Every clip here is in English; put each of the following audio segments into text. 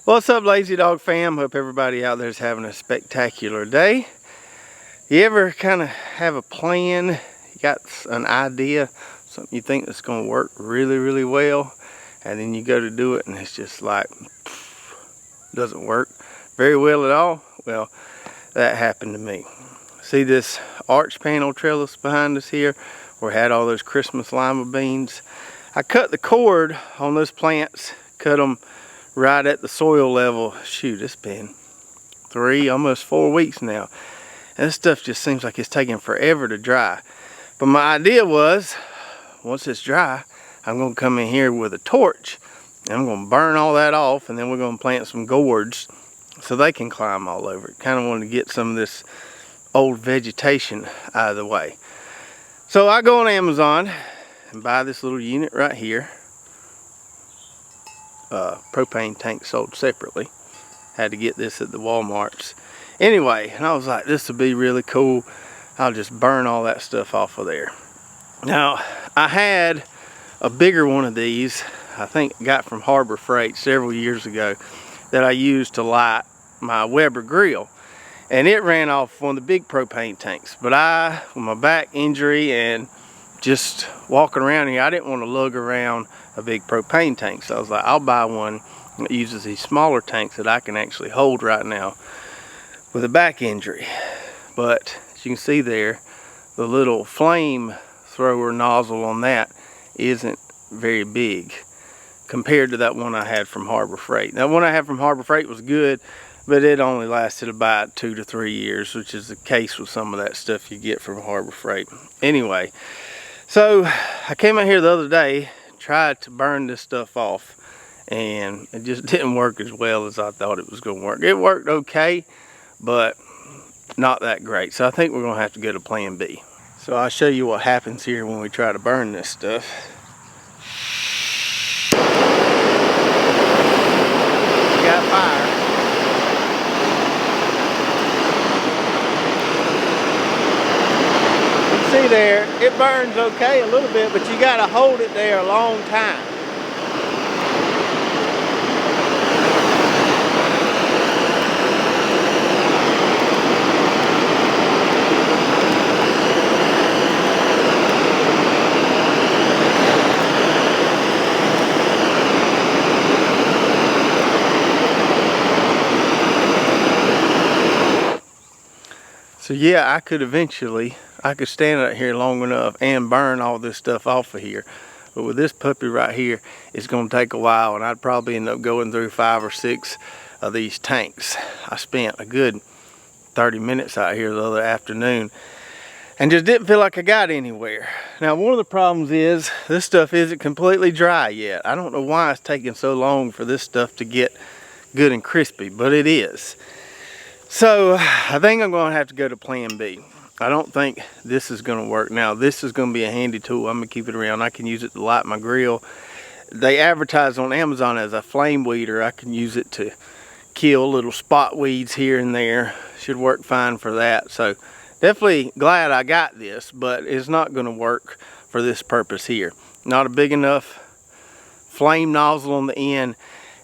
What's up, Lazy Dog fam? Hope everybody out there is having a spectacular day. You ever kind of have a plan, you got an idea, something you think that's going to work really well, and then you go to do it and it's just like, doesn't work very well at all? Well, that happened to me. See this arch panel trellis behind us here, where it had all those Christmas lima beans? I cut the cord on those plants, cut them right at the soil level. Shoot, it's been 3, almost 4 weeks now. And this stuff just seems like it's taking forever to dry. But my idea was, once it's dry, I'm gonna come in here with a torch and I'm gonna burn all that off, and then we're gonna plant some gourds so they can climb all over it. Kind of wanted to get some of this old vegetation out of the way. So I go on Amazon and buy this little unit right here. Propane tank sold separately. Had to get this at the Walmarts. Anyway, and I was like, this would be really cool. I'll just burn all that stuff off of there. Now, I had a bigger one of these, I think got from Harbor Freight several years ago, that I used to light my Weber grill. And it ran off one of the big propane tanks. But I, with my back injury and just walking around here, I didn't want to lug around a big propane tank. So I was like, I'll buy one that uses these smaller tanks that I can actually hold right now with a back injury. But as you can see there, the little flame thrower nozzle on that isn't very big compared to that one I had from Harbor Freight. That one I had from Harbor Freight was good, but it only lasted about 2 to 3 years, which is the case with some of that stuff you get from Harbor Freight. Anyway, so I came out here the other day, tried to burn this stuff off, and it just didn't work as well as I thought it was going to work. It worked okay, but not that great. So I think we're going to have to go to plan B. So I'll show you what happens here when we try to burn this stuff. We got fire. See there, it burns okay a little bit, but you got to hold it there a long time. So yeah, I could stand out here long enough and burn all this stuff off of here. But with this puppy right here, it's gonna take a while, and I'd probably end up going through 5 or 6 of these tanks. I spent a good 30 minutes out here the other afternoon and just didn't feel like I got anywhere. Now, one of the problems is this stuff isn't completely dry yet. I don't know why it's taking so long for this stuff to get good and crispy, but it is. So I think I'm going to have to go to plan B. I don't think this is going to work. Now, this is going to be a handy tool. I'm going to keep it around. I can use it to light my grill. They advertise on Amazon as a flame weeder. I can use it to kill little spot weeds here and there. Should work fine for that. So definitely glad I got this, but it's not going to work for this purpose here. Not a big enough flame nozzle on the end,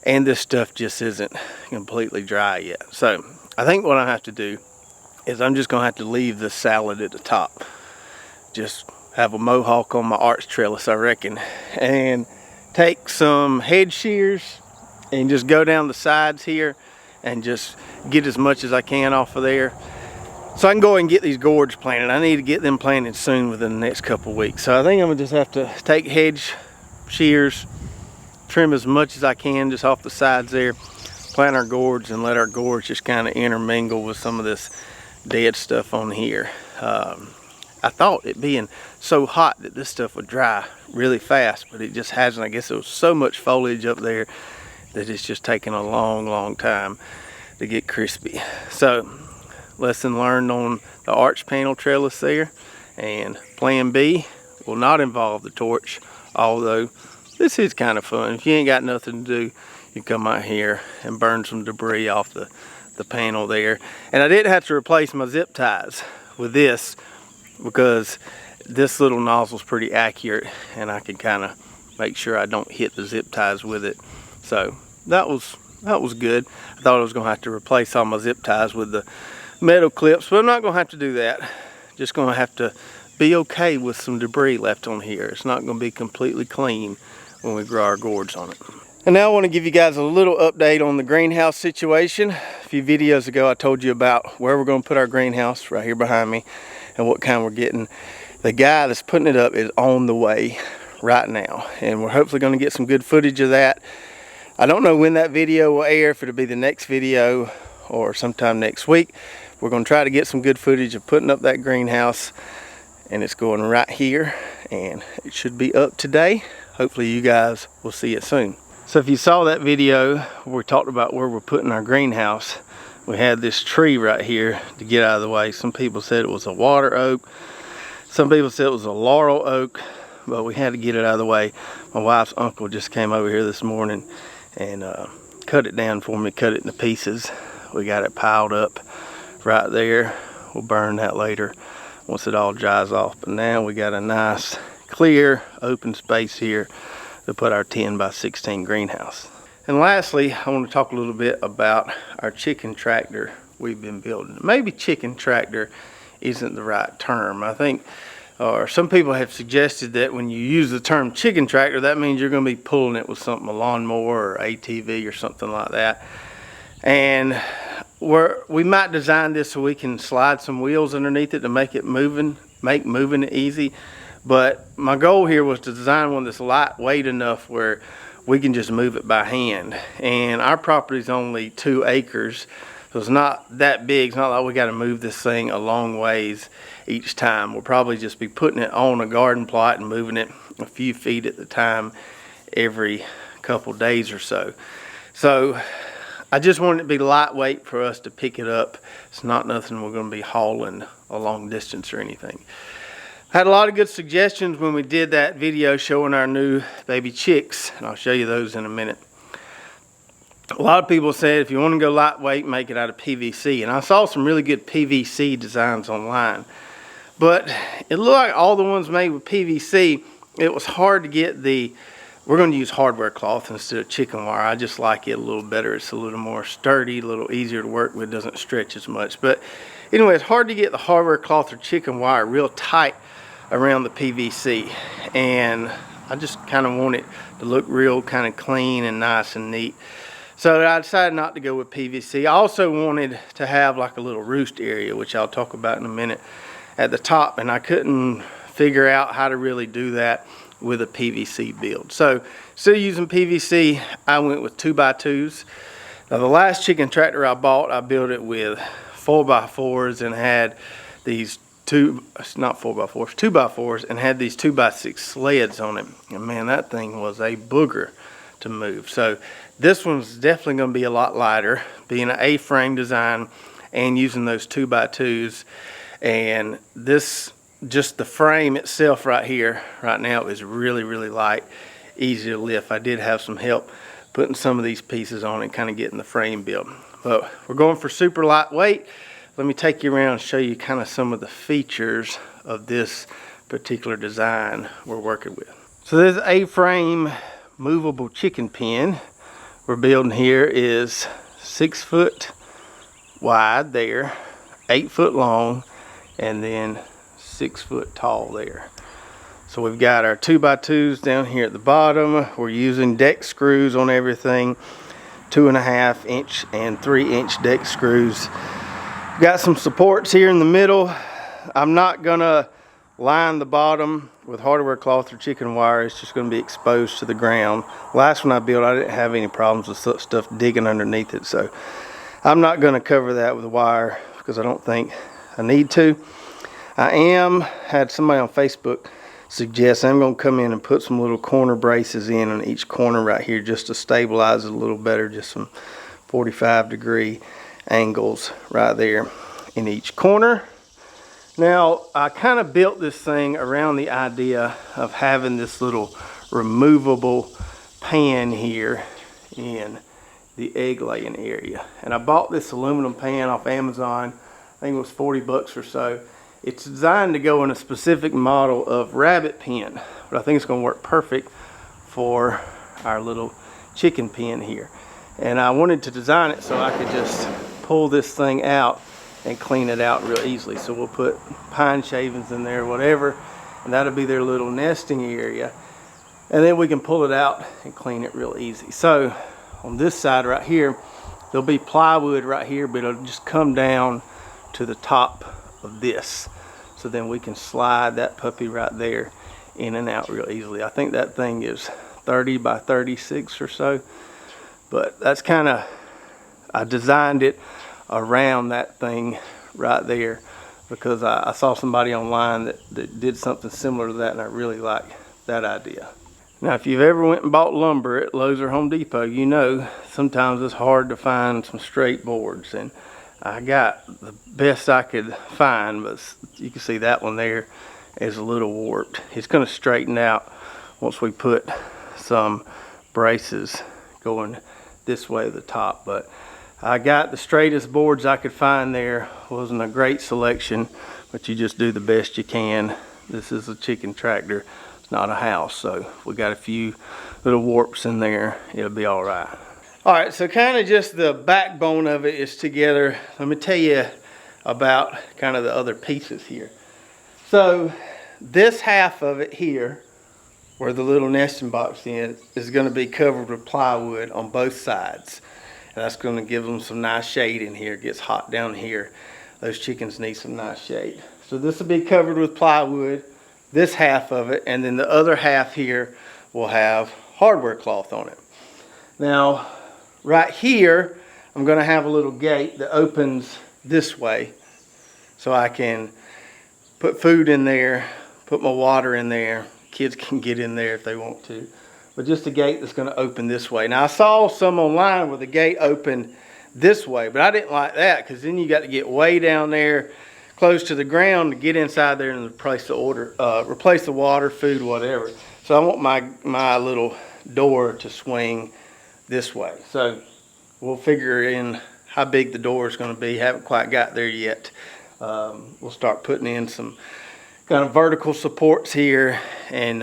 and this stuff just isn't completely dry yet. So I think what I have to do is I'm just gonna have to leave the salad at the top. Just have a mohawk on my arch trellis, I reckon, and take some head shears and just go down the sides here and just get as much as I can off of there, so I can go and get these gourds planted. I need to get them planted soon, within the next couple weeks. So I think I'm gonna just have to take hedge shears, trim as much as I can just off the sides there, plant our gourds, and let our gourds just kind of intermingle with some of this dead stuff on here. I thought it being so hot that this stuff would dry really fast, but it just hasn't. I guess there was so much foliage up there that it's just taking a long time to get crispy. So lesson learned on the arch panel trellis there, and plan B will not involve the torch, although this is kind of fun. If you ain't got nothing to do, you come out here and burn some debris off the panel there. And I didn't have to replace my zip ties with this, because this little nozzle is pretty accurate and I can kind of make sure I don't hit the zip ties with it. So that was that was good. I thought I was gonna have to replace all my zip ties with the metal clips, but I'm not gonna have to do that. Just gonna have to be okay with some debris left on here. It's not gonna be completely clean when we grow our gourds on it. And now I want to give you guys a little update on the greenhouse situation. A few videos ago I told you about where we're going to put our greenhouse right here behind me and what kind we're getting. The guy that's putting it up is on the way right now, and we're hopefully going to get some good footage of that. I don't know when that video will air, if it'll be the next video or sometime next week. We're going to try to get some good footage of putting up that greenhouse, and it's going right here, and it should be up today. Hopefully you guys will see it soon. So if you saw that video where we talked about where we're putting our greenhouse, we had this tree right here to get out of the way. Some people said it was a water oak. Some people said it was a laurel oak, but we had to get it out of the way. My wife's uncle just came over here this morning and cut it down for me, cut it into pieces. We got it piled up right there. We'll burn that later once it all dries off. But now we got a nice clear open space here to put our 10 by 16 greenhouse. And lastly, I want to talk a little bit about our chicken tractor we've been building. Maybe chicken tractor isn't the right term. I think, or some people have suggested that when you use the term chicken tractor, that means you're going to be pulling it with something, a lawnmower or ATV or something like that. And we might design this so we can slide some wheels underneath it to make it make moving easy. But my goal here was to design one that's lightweight enough where we can just move it by hand. And our property is only 2 acres, so it's not that big. It's not like we got to move this thing a long ways each time. We'll probably just be putting it on a garden plot and moving it a few feet at the time every couple days or so. So I just wanted it to be lightweight for us to pick it up. It's not nothing we're going to be hauling a long distance or anything. Had a lot of good suggestions when we did that video showing our new baby chicks, and I'll show you those in a minute. A lot of people said if you want to go lightweight, make it out of PVC, and I saw some really good PVC designs online, but it looked like all the ones made with PVC, it was hard to get we're going to use hardware cloth instead of chicken wire. I just like it a little better. It's a little more sturdy, a little easier to work with, doesn't stretch as much. But anyway, it's hard to get the hardware cloth or chicken wire real tight around the PVC, and I just kind of want it to look real kind of clean and nice and neat. So I decided not to go with PVC. I also wanted to have like a little roost area, which I'll talk about in a minute, at the top, and I couldn't figure out how to really do that with a PVC build. So instead of using PVC, I went with 2x2s. Now the last chicken tractor I bought, I built it with 4x4s and had these 2x4s, and had these 2x6 sleds on it. And man, that thing was a booger to move. So this one's definitely going to be a lot lighter, being an A-frame design and using those 2x2s. And this, just the frame itself right here, right now, is really, really light, easy to lift. I did have some help putting some of these pieces on and kind of getting the frame built. But we're going for super lightweight. Let me take you around and show you kind of some of the features of this particular design we're working with. So this A-frame movable chicken pen we're building here is 6 foot wide there, 8 foot long, and then 6 foot tall there. So we've got our 2x2s down here at the bottom. We're using deck screws on everything, 2.5 inch and 3 inch deck screws. Got some supports here in the middle. I'm not gonna line the bottom with hardware cloth or chicken wire. It's just gonna be exposed to the ground. Last one I built, I didn't have any problems with stuff digging underneath it, so I'm not gonna cover that with wire because I don't think I need to. Had somebody on Facebook suggest I'm gonna come in and put some little corner braces in on each corner right here just to stabilize it a little better, just some 45-degree angles right there in each corner. Now I kind of built this thing around the idea of having this little removable pan here in the egg laying area, and I bought this aluminum pan off Amazon. I think it was 40 bucks or so. It's designed to go in a specific model of rabbit pen, but I think it's going to work perfect for our little chicken pen here. And I wanted to design it so I could just pull this thing out and clean it out real easily. So we'll put pine shavings in there, whatever, and that'll be their little nesting area. And then we can pull it out and clean it real easy. So on this side right here, there'll be plywood right here, but it'll just come down to the top of this. So then we can slide that puppy right there in and out real easily. I think that thing is 30 by 36 or so. But that's kind of, I designed it around that thing right there because I saw somebody online that did something similar to that, and I really like that idea. Now, if you've ever went and bought lumber at Lowe's or Home Depot, you know sometimes it's hard to find some straight boards, and I got the best I could find, but you can see that one there is a little warped. It's going to straighten out once we put some braces going this way to the top. But I got the straightest boards I could find there. Wasn't a great selection, but you just do the best you can. This is a chicken tractor. It's not a house, so we got a few little warps in there. It'll be all right. All right, so kind of just the backbone of it is together. Let me tell you about kind of the other pieces here. So this half of it here, where the little nesting box is going to be covered with plywood on both sides. And that's going to give them some nice shade in here. It gets hot down here. Those chickens need some nice shade. So this will be covered with plywood, this half of it, and then the other half here will have hardware cloth on it. Now, right here, I'm going to have a little gate that opens this way so I can put food in there, put my water in there. Kids can get in there if they want to. But just a gate that's going to open this way. Now, I saw some online where the gate opened this way, but I didn't like that because then you got to get way down there close to the ground to get inside there and replace the water, food, whatever. So I want my little door to swing this way. So we'll figure in how big the door is going to be. Haven't quite got there yet. We'll start putting in some kind of vertical supports here and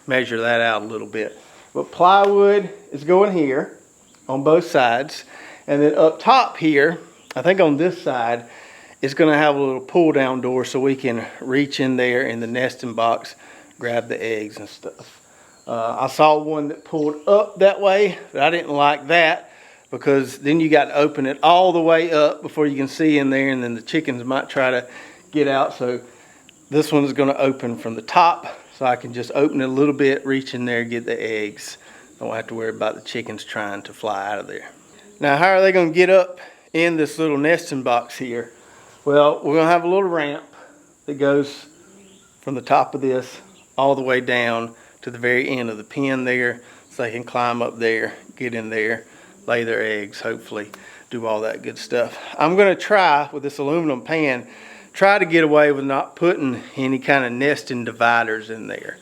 measure that out a little bit. But plywood is going here on both sides, and then up top here, I think on this side, it's going to have a little pull down door so we can reach in there in the nesting box, grab the eggs and stuff. I saw one that pulled up that way, but I didn't like that because then you got to open it all the way up before you can see in there, and then the chickens might try to get out. So this one is going to open from the top, so I can just open it a little bit, reach in there, get the eggs. Don't have to worry about the chickens trying to fly out of there. Now, how are they going to get up in this little nesting box here? Well, we're going to have a little ramp that goes from the top of this all the way down to the very end of the pen there, so they can climb up there, get in there, lay their eggs, hopefully do all that good stuff. I'm going to try with this aluminum pan, try to get away with not putting any kind of nesting dividers in there.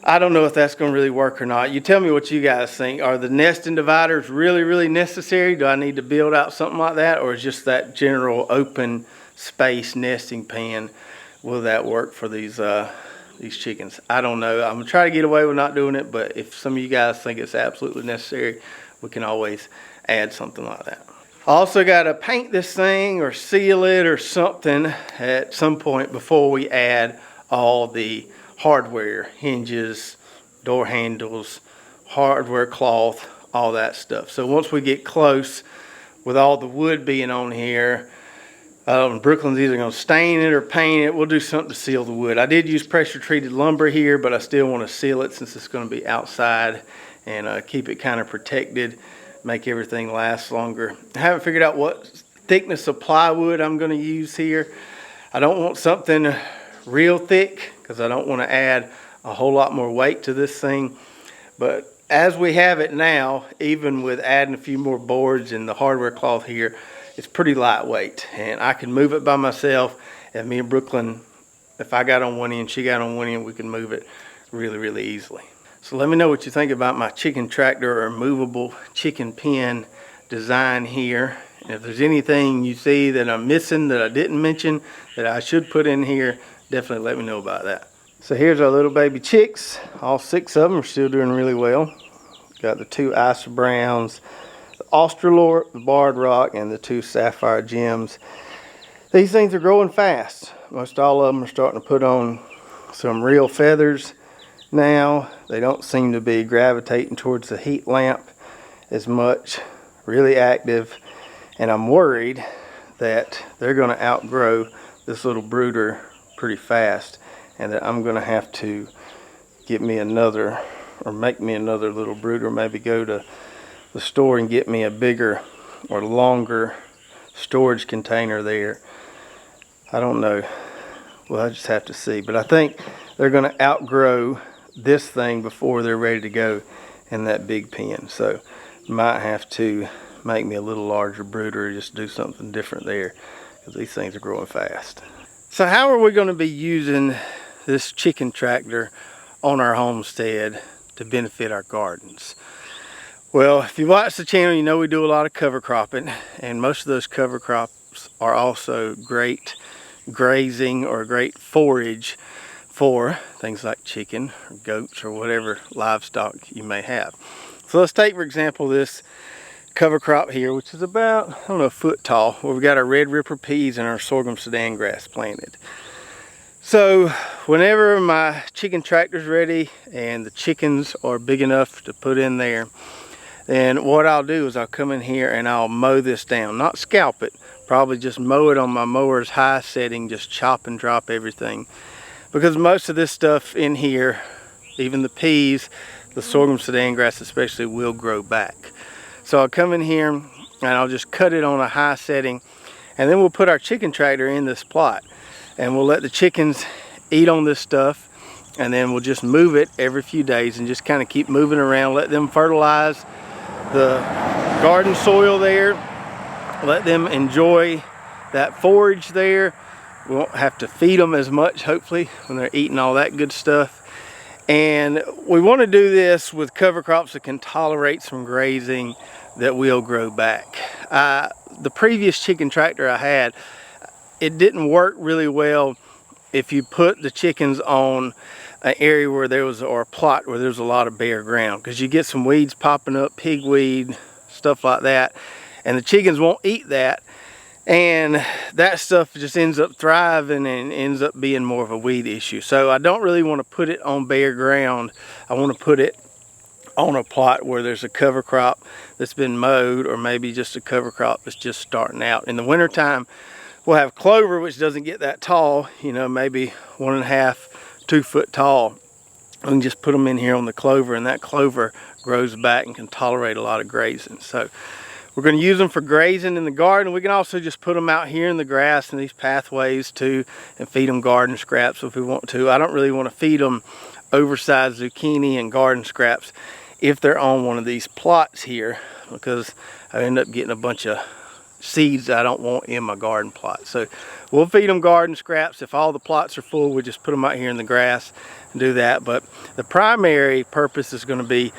I don't know if that's going to really work or not. You tell me what you guys think. Are the nesting dividers really, really necessary? Do I need to build out something like that, or is just that general open space nesting pen, will that work for these chickens? I don't know. I'm going to try to get away with not doing it, but if some of you guys think it's absolutely necessary, we can always add something like that. I also got to paint this thing or seal it or something at some point before we add all the hardware, hinges, door handles, hardware cloth, all that stuff. So once we get close with all the wood being on here, Brooklyn's either going to stain it or paint it. We'll do something to seal the wood. I did use pressure treated lumber here, but I still want to seal it since it's going to be outside and keep it kind of protected, make everything last longer. I haven't figured out what thickness of plywood I'm going to use here. I don't want something real thick because I don't want to add a whole lot more weight to this thing. But as we have it now, even with adding a few more boards and the hardware cloth here, it's pretty lightweight, and I can move it by myself. And me and Brooklyn, if I got on one end, she got on one end, we can move it really, really easily. So let me know what you think about my chicken tractor or movable chicken pen design here. And if there's anything you see that I'm missing that I didn't mention that I should put in here, definitely let me know about that. So here's our little baby chicks. All 6 of them are still doing really well. Got the 2 Icer Browns, the Australorp, the Barred Rock, and the 2 Sapphire Gems. These things are growing fast. Most all of them are starting to put on some real feathers now. They don't seem to be gravitating towards the heat lamp as much. Really active. And I'm worried that they're going to outgrow this little brooder pretty fast, and that I'm going to have to get me another, or make me another little brooder. Maybe go to the store and get me a bigger or longer storage container there. I don't know. Well, I just have to see. But I think they're going to outgrow this thing before they're ready to go in that big pen. So might have to make me a little larger brooder, just do something different there, because these things are growing fast. So how are we going to be using this chicken tractor on our homestead to benefit our gardens? Well, if you watch the channel, you know we do a lot of cover cropping, and most of those cover crops are also great grazing or great forage for things like chicken or goats or whatever livestock you may have. So let's take, for example, this cover crop here, which is about, I don't know, a foot tall, where we've got our red ripper peas and our sorghum Sudan grass planted. So whenever my chicken tractor's ready and the chickens are big enough to put in there, then what I'll do is I'll come in here and I'll mow this down. Not scalp it, probably just mow it on my mower's high setting, just chop and drop everything. Because most of this stuff in here, even the peas, the sorghum Sudan grass especially, will grow back. So I'll come in here and I'll just cut it on a high setting, and then we'll put our chicken tractor in this plot, and we'll let the chickens eat on this stuff, and then we'll just move it every few days and just kind of keep moving around, let them fertilize the garden soil there, let them enjoy that forage there. We won't have to feed them as much, hopefully, when they're eating all that good stuff. And we want to do this with cover crops that can tolerate some grazing that will grow back. The previous chicken tractor I had, it didn't work really well if you put the chickens on an area where there was, or a plot where there's a lot of bare ground, because you get some weeds popping up, pigweed, stuff like that, and the chickens won't eat that, and that stuff just ends up thriving and ends up being more of a weed issue. So I don't really want to put it on bare ground. I want to put it on a plot where there's a cover crop that's been mowed, or maybe just a cover crop that's just starting out. In the wintertime, we'll have clover, which doesn't get that tall, you know, maybe 1.5, 2 foot tall. We can just put them in here on the clover, and that clover grows back and can tolerate a lot of grazing. So we're going to use them for grazing in the garden. We can also just put them out here in the grass in these pathways too, and feed them garden scraps if we want to. I don't really want to feed them oversized zucchini and garden scraps if they're on one of these plots here, because I end up getting a bunch of seeds I don't want in my garden plot. So we'll feed them garden scraps. If all the plots are full, we just put them out here in the grass and do that. But the primary purpose is going to be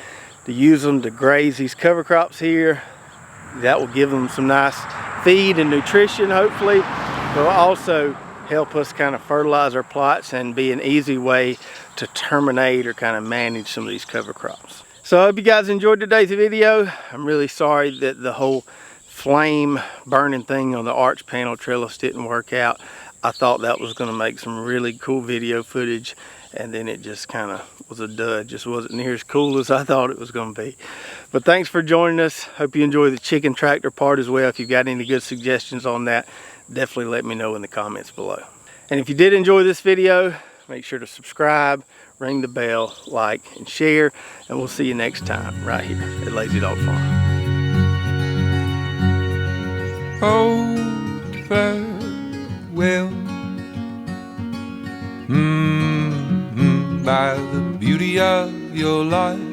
to use them to graze these cover crops here. That will give them some nice feed and nutrition, hopefully. It will also help us kind of fertilize our plots and be an easy way to terminate or kind of manage some of these cover crops. So I hope you guys enjoyed today's video. I'm really sorry that the whole flame burning thing on the arch panel trellis didn't work out. I thought that was going to make some really cool video footage, and then it just kind of was a dud. Just wasn't near as cool as I thought it was going to be. But thanks for joining us. Hope you enjoy the chicken tractor part as well. If you've got any good suggestions on that, definitely let me know in the comments below. And if you did enjoy this video, make sure to subscribe, ring the bell, like, and share, and we'll see you next time right here at Lazy Dog Farm. Oh, farewell, by the beauty of your life.